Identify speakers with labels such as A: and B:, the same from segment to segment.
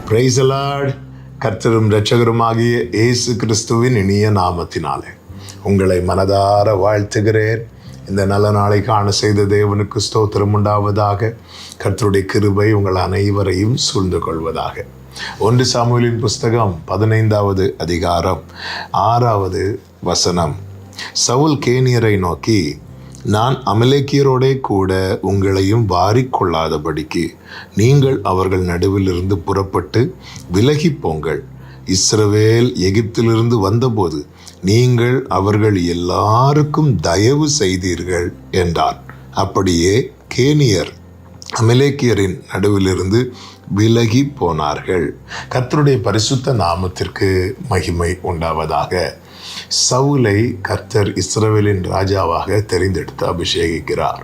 A: Praise the Lord. கர்த்தரும் இரட்சகருமாகிய இயேசு கிறிஸ்துவின் இனிய நாமத்தினாலே உங்களை மனதார வாழ்த்துகிறேன். இந்த நல்ல நாளை காண செய்த தேவனுக்கு ஸ்தோத்திரம் உண்டாவதாக. கர்த்தருடைய கிருபை உங்கள் அனைவரையும் சூழ்ந்து கொள்வதாக. 1 சாமுவேலின் புஸ்தகம் 15வது அதிகாரம் 6வது வசனம். சவுல் கேனியரை நோக்கி, நான் அமலேக்கியரோடே கூட உங்களையும் வாரிக்கொள்ளாதபடிக்கு நீங்கள் அவர்கள் நடுவிலிருந்து புறப்பட்டு விலகி போங்கள். இஸ்ரவேல் எகிப்திலிருந்து வந்தபோது நீங்கள் அவர்கள் எல்லாருக்கும் தயவு செய்தீர்கள் என்றார். அப்படியே கேனியர் அமலேக்கியரின் நடுவிலிருந்து விலகி போனார்கள். கர்த்தருடைய பரிசுத்த நாமத்திற்கு மகிமை உண்டாவதாக. சவுலை கர்த்தர் இஸ்ரவேலின் ராஜாவாக தெரிந்தெடுத்து அபிஷேகிக்கிறார்.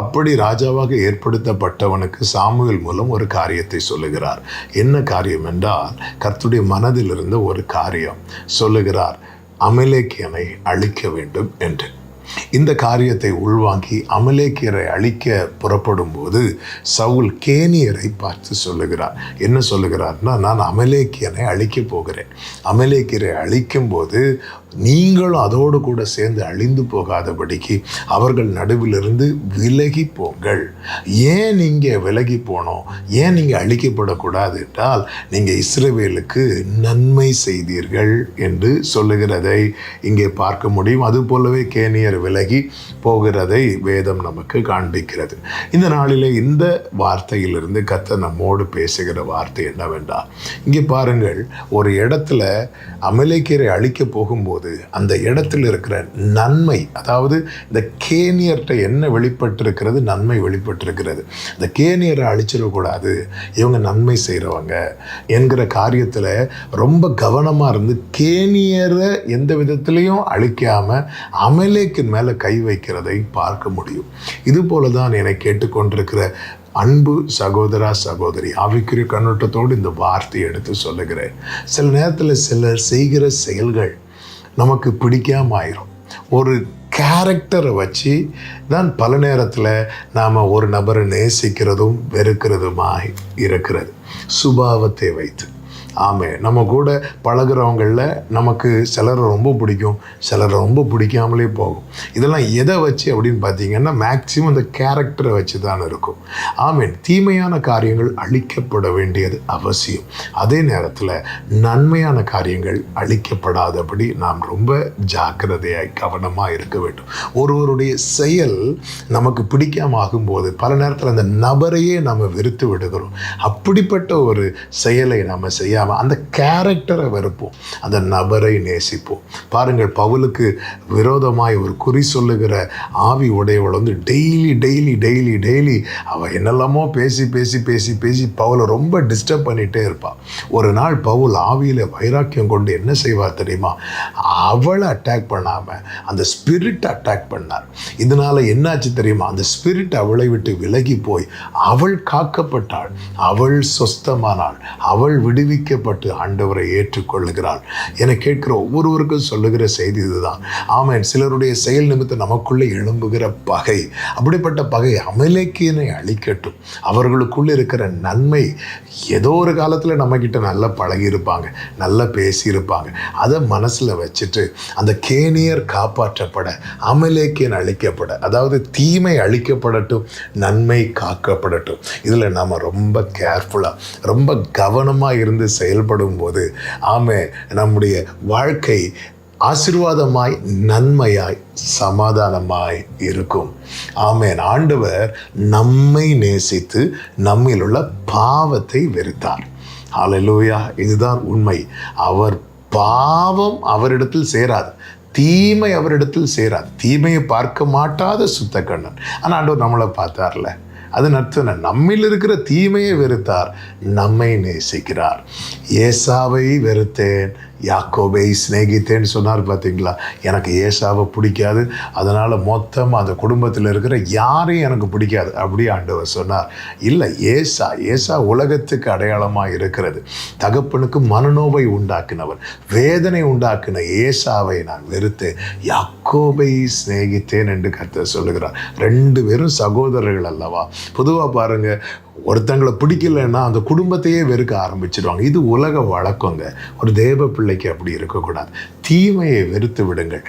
A: அப்படி ராஜாவாக ஏற்படுத்தப்பட்டவனுக்கு சாமுவேல் மூலம் ஒரு காரியத்தை சொல்லுகிறார். என்ன காரியம் என்றால், கர்த்தருடைய மனதில் இருந்த ஒரு காரியம் சொல்லுகிறார். அமலேக்கியனை அழிக்க வேண்டும் என்று. இந்த காரியத்தை உள்வாங்கி அமலேக்கியரை அழிக்க புறப்படும் போது சவுல் கேனியரை பார்த்து சொல்லுகிறார். என்ன சொல்லுகிறார்னா, நான் அமலேக்கியனை அழிக்க போகிறேன். அமலேக்கியரை அழிக்கும் போது நீங்களும் அதோடு கூட சேர்ந்து அழிந்து போகாதபடிக்கு அவர்கள் நடுவிலிருந்து விலகி போங்கள். ஏன் நீங்கள் விலகி போனோம், ஏன் நீங்கள் அழிக்கப்படக்கூடாது என்றால், நீங்கள் இஸ்ரவேலுக்கு நன்மை செய்தீர்கள் என்று சொல்லுகிறதை இங்கே பார்க்க முடியும். அது போலவே கேனியர் விலகி போகிறதை வேதம் நமக்கு காண்பிக்கிறது. இந்த நாளிலே இந்த வார்த்தையிலிருந்து கர்த்தர் நம்மோடு பேசுகிற வார்த்தை என்னவென்றால், இங்கே பாருங்கள், ஒரு இடத்துல அமலேக்கியரை அழிக்க போகும்போது அந்த இடத்தில் இருக்கிற நன்மை, அதாவது இந்த கேனியர்கிட்ட என்ன வெளிப்பட்டிருக்கிறது, நன்மை வெளிப்பட்டிருக்கிறது. இந்த கேனியரை அழிச்சிடக்கூடாது, இவங்க நன்மை செய்கிறவங்க என்கிற காரியத்தில் ரொம்ப கவனமாக இருந்து கேனியரை எந்த விதத்திலையும் அழிக்காமல் அமலேக்கின் மேலே கை வைக்கிறதை பார்க்க முடியும். இது போல தான் என்னை கேட்டுக்கொண்டிருக்கிற அன்பு சகோதரா சகோதரி, ஆவிக்குரிய கண்ணோட்டத்தோடு இந்த வார்த்தையை எடுத்து சொல்லுகிறேன். சில நேரத்தில் சிலர் செய்கிற செயல்கள் நமக்கு பிடிக்காம ஆயிரும். ஒரு கேரக்டரை வச்சு தான் பல நேரத்தில் நாம் ஒரு நபரை நேசிக்கிறதும் வெறுக்கிறதுமாய் இருக்கிறது. சுபாவத்தை வைத்து. ஆமே, நம்ம கூட பழகிறவங்களில் நமக்கு சிலரை ரொம்ப பிடிக்கும், சிலரை ரொம்ப பிடிக்காமலே போகும். இதெல்லாம் எதை வச்சு அப்படின்னு பார்த்தீங்கன்னா, மேக்சிமம் இந்த கேரக்டரை வச்சு தான் இருக்கும். ஆமேன். தீமையான காரியங்கள் அழிக்கப்பட வேண்டியது அவசியம். அதே நேரத்தில் நன்மையான காரியங்கள் அழிக்கப்படாதபடி நாம் ரொம்ப ஜாக்கிரதையாய் கவனமாக இருக்க வேண்டும். ஒருவருடைய செயல் நமக்கு பிடிக்காம ஆகும்போது பல நேரத்தில் அந்த நபரையே நம்ம வெறுத்து விடுகிறோம். அப்படிப்பட்ட ஒரு செயலை நம்ம செய்யாமல் அந்த கேரக்டரை வெறுப்போம், அந்த நபரை நேசிப்போம். பாருங்கள், பவுலுக்கு விரோதமாய் ஒரு குறி சொல்லுகிற ஆவி உடையவள் வந்து டெய்லி டெய்லி டெய்லி டெய்லி அவள் என்னெல்லாமோ பேசி பேசி பேசி பேசி பவுலை ரொம்ப டிஸ்டர்ப் பண்ணிகிட்டே இருப்பாள். ஒரு நாள் பவுல் ஆவியில் வைராக்கியம் கொண்டு என்ன செய்வார் தெரியுமா? அவளை அட்டாக் பண்ணாமல் அந்த ஸ்பிரிட் அட்டாக் பண்ணார். இதனால் என்னாச்சு தெரியுமா? அந்த ஸ்பிரிட் அவளை விட்டு விலகி போய் அவள் காக்கப்பட்டாள், அவள் சொஸ்தமானாள், அவள் விடுவிக்கப்பட்டு ஆண்டவரை ஏற்றுக்கொள்ளுகிறாள். என கேட்கிற ஒவ்வொருவருக்கும் சொல்லுகிற செய்தி இதுதான். ஆமென். சிலருடைய செயல் நிமித்தம் நமக்குள்ளே எழும்புகிற பகை, அப்படிப்பட்ட பகை அமலேக்கியனை அழிக்கட்டும். அவர்களுக்குள்ளே இருக்கிற நன்மை, ஏதோ ஒரு காலத்தில் நம்மக்கிட்ட நல்லா பழகியிருப்பாங்க, நல்லா பேசியிருப்பாங்க, அதை மனசில் வச்சுட்டு அந்த கேனியர் காப்பாற்றப்பட, அமலேக்கியன் அழிக்கப்பட, அதாவது தீமை அழிக்கப்படட்டும், நன்மை காக்கப்படட்டும். இதில் நாம் ரொம்ப கேர்ஃபுல்லாக, ரொம்ப கவனமாக இருந்து செயல்படும் போது நம்முடைய வாழ்க்கை ஆசீர்வாதமாய், நன்மையாய், சமாதானமாய் இருக்கும். ஆமென். ஆண்டவர் நம்மை நேசித்து நம்மில் உள்ள பாவத்தை வெறுத்தார். ஹல்லேலூயா. இதுதான் உண்மை. அவர் பாவம் அவரிடத்தில் சேராது, தீமை அவரிடத்தில் சேராது. தீமையை பார்க்க மாட்டாத சுத்த கண்ணன். ஆனால் ஆண்டவர் நம்மளை பார்த்தார்ல, அது அர்த்தம் நம்மில் இருக்கிற தீமையை வெறுத்தார், நம்மை நேசிக்கிறார். ஏசாவை வெறுத்தேன், யாக்கோபை சிநேகித்தேன்னு சொன்னார். பார்த்தீங்களா? எனக்கு ஏசாவை பிடிக்காது, அதனால் மொத்தம் அந்த குடும்பத்தில் இருக்கிற யாரையும் எனக்கு பிடிக்காது அப்படி ஆண்டவர் சொன்னார். இல்லை, ஏசா உலகத்துக்கு அடையாளமாக இருக்கிறது. தகப்பனுக்கு மனநோவை உண்டாக்கினவர், வேதனை உண்டாக்கின ஏசாவை நான் வெறுத்தேன், யாக்கோபை சிநேகித்தேன் என்று கர்த்தர் சொல்லுகிறார். 2 பேரும் சகோதரர்கள் அல்லவா? பொதுவாக பாருங்கள், ஒருத்தங்களை பிடிக்கலைன்னா அந்த குடும்பத்தையே வெறுக்க ஆரம்பிச்சிடுவாங்க. இது உலக வழக்கங்க. ஒரு தேவ பிள்ளைக்கு அப்படி இருக்கக்கூடாது. தீமையை வெறுத்து விடுங்கள்,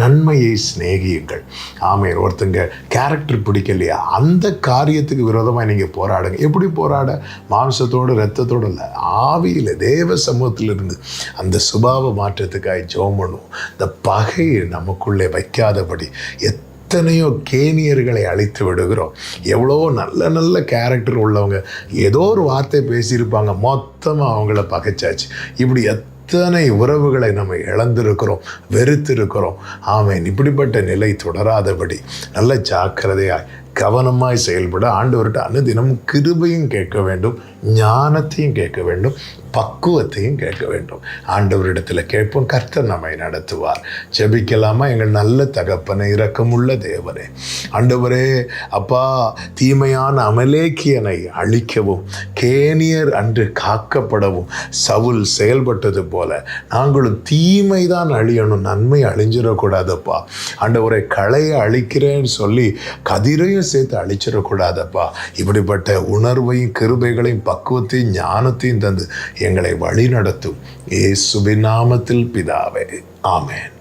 A: நன்மையை சிநேகியுங்கள். ஆமென். ஒருத்தங்க கேரக்டர் பிடிக்கலையா, அந்த காரியத்துக்கு விரோதமாக நீங்கள் போராடுங்க. எப்படி போராட? மாம்சத்தோடு இரத்தத்தோடு இல்லை, ஆவியில் தேவ சமூகத்திலிருந்து அந்த சுபாவ மாற்றத்துக்காக ஜெபம் பண்ணுவோம். இந்த பகையை நமக்குள்ளே வைக்காதபடி எத்தனையோ கேனியர்களை அழித்து விடுகிறோம். எவ்வளோ நல்ல நல்ல கேரக்டர் உள்ளவங்க ஏதோ ஒரு வார்த்தை பேசியிருப்பாங்க, மொத்தமாக அவங்கள பகைச்சாச்சு. இப்படி எத்தனை உறவுகளை நம்ம இழந்திருக்கிறோம், வெறுத்திருக்கிறோம். ஆமென். இப்படிப்பட்ட நிலை தொடராதபடி நல்ல ஜாக்கிரதையாய் கவனமாய் செயல்பட ஆண்டவர்கிட்ட அனுதினம் கிருபையும் கேட்க வேண்டும், ஞானத்தையும் கேட்க வேண்டும், பக்குவத்தையும் கேட்க வேண்டும். ஆண்டவரிடத்தில் கேட்போம், கர்த்தர் நம்மை நடத்துவார். ஜெபிக்கலாமா? எங்கள் நல்ல தகப்பனே, இரக்கமுள்ள தேவனே, ஆண்டவரே அப்பா, தீமையான அமலேக்கியனை அழிக்கவும் கேனியர் அன்று காக்கப்படவும் சவுல் செயல்பட்டது போல நாங்களும் தீமைதான் அழியணும், நன்மை அழிஞ்சிடக்கூடாதப்பா. ஆண்டவரை களையை அழிக்கிறேன்னு சொல்லி கதிரையும் சேர்த்து அழிச்சிடக்கூடாதப்பா. இப்படிப்பட்ட உணர்வையும் கிருபைகளையும் பக்குவத்தையும் ஞானத்தையும் தந்து எங்களை வழி நடத்தும். இயேசுவின் நாமத்தில் பிதாவே, ஆமென்.